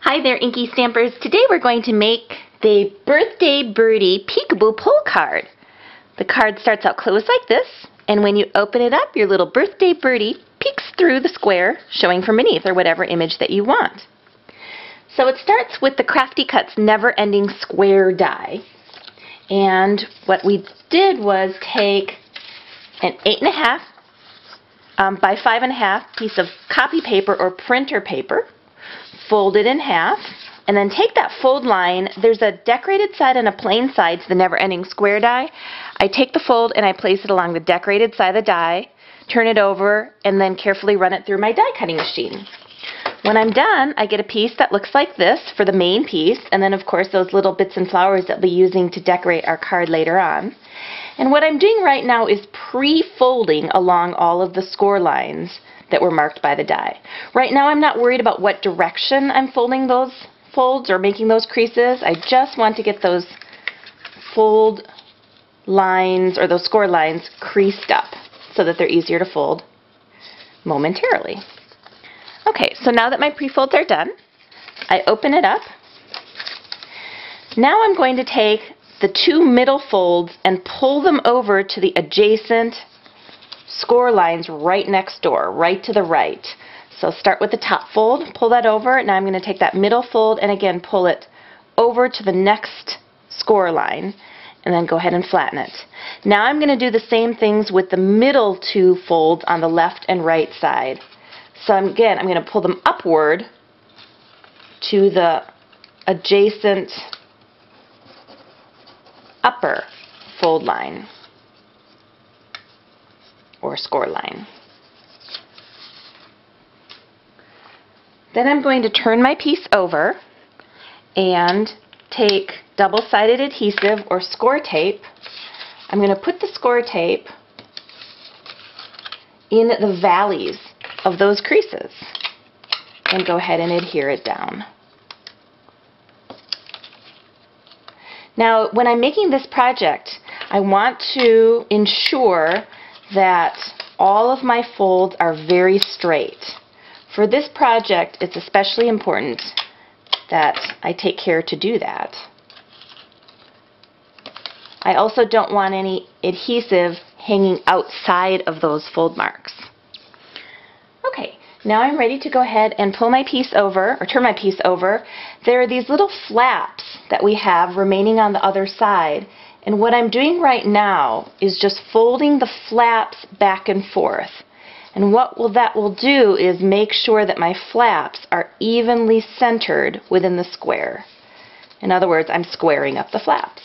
Hi there, Inky Stampers. Today we're going to make the Birthday Birdie Peekaboo pull card. The card starts out closed like this, and when you open it up, your little Birthday Birdie peeks through the square, showing from beneath, or whatever image that you want. So it starts with the Crafty Cuts Never Ending Square die. And what we did was take an 8.5 by 5.5 piece of copy paper or printer paper, fold it in half, and then take that fold line. There's a decorated side and a plain side to the Never Ending Square die. I take the fold and I place it along the decorated side of the die, turn it over, and then carefully run it through my die cutting machine. When I'm done, I get a piece that looks like this for the main piece, and then of course those little bits and flowers that we'll be using to decorate our card later on. And what I'm doing right now is pre-folding along all of the score lines that were marked by the die. Right now I'm not worried about what direction I'm folding those folds or making those creases. I just want to get those fold lines or those score lines creased up so that they're easier to fold momentarily. Okay, so now that my pre-folds are done, I open it up. Now I'm going to take the two middle folds and pull them over to the adjacent score lines right next door, right to the right. So start with the top fold, pull that over. Now I'm going to take that middle fold and again pull it over to the next score line and then go ahead and flatten it. Now I'm going to do the same things with the middle two folds on the left and right side. So again, I'm going to pull them upward to the adjacent upper fold line or score line. Then I'm going to turn my piece over and take double-sided adhesive or score tape. I'm going to put the score tape in the valleys of those creases and go ahead and adhere it down. Now, when I'm making this project, I want to ensure that all of my folds are very straight. For this project, it's especially important that I take care to do that. I also don't want any adhesive hanging outside of those fold marks. Okay, now I'm ready to go ahead and pull my piece over, or turn my piece over. There are these little flaps that we have remaining on the other side, and what I'm doing right now is just folding the flaps back and forth. And what that will do is make sure that my flaps are evenly centered within the square. In other words, I'm squaring up the flaps.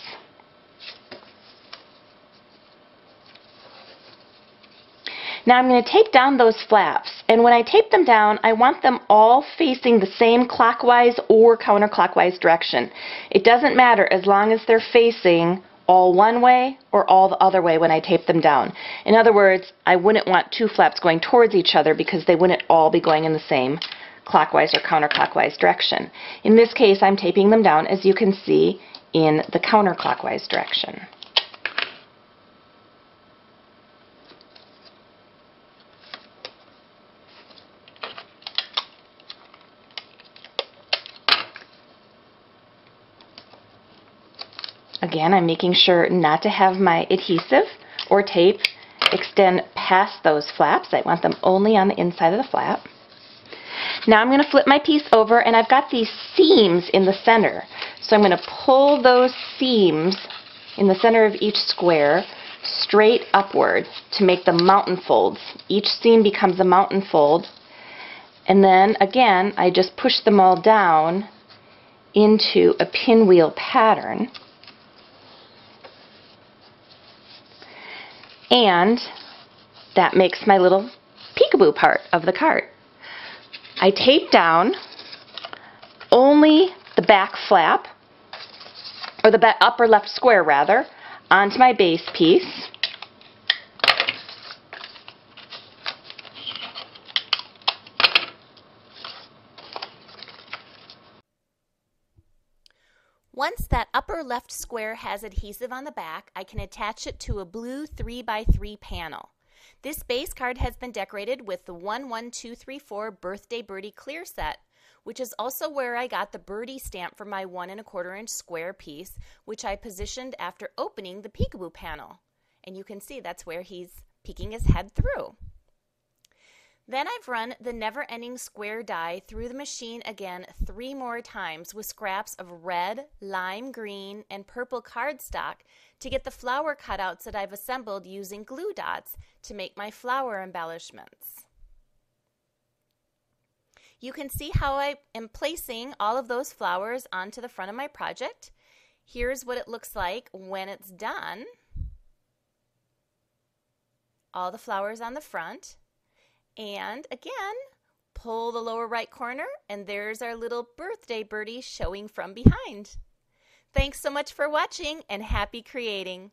Now I'm going to tape down those flaps, and when I tape them down, I want them all facing the same clockwise or counterclockwise direction. It doesn't matter as long as they're facing all one way or all the other way when I tape them down. In other words, I wouldn't want two flaps going towards each other because they wouldn't all be going in the same clockwise or counterclockwise direction. In this case, I'm taping them down, as you can see, in the counterclockwise direction. Again, I'm making sure not to have my adhesive or tape extend past those flaps. I want them only on the inside of the flap. Now I'm going to flip my piece over, and I've got these seams in the center. So I'm going to pull those seams in the center of each square straight upward to make the mountain folds. Each seam becomes a mountain fold. And then again, I just push them all down into a pinwheel pattern. And that makes my little peekaboo part of the card. I tape down only the back flap, or the upper left square rather, onto my base piece. Once that upper left square has adhesive on the back, I can attach it to a blue 3x3 panel. This base card has been decorated with the 11234 Birthday Birdie clear set which is also where I got the Birdy stamp for my 1 1/4 inch square piece, which I positioned after opening the Peekaboo panel. And you can see that's where he's peeking his head through. Then I've run the never-ending square die through the machine again 3 more times with scraps of red, lime green, and purple cardstock to get the flower cutouts that I've assembled using glue dots to make my flower embellishments. You can see how I am placing all of those flowers onto the front of my project. Here's what it looks like when it's done. All the flowers on the front. And again, pull the lower right corner, and there's our little birthday birdie showing from behind. Thanks so much for watching, and happy creating!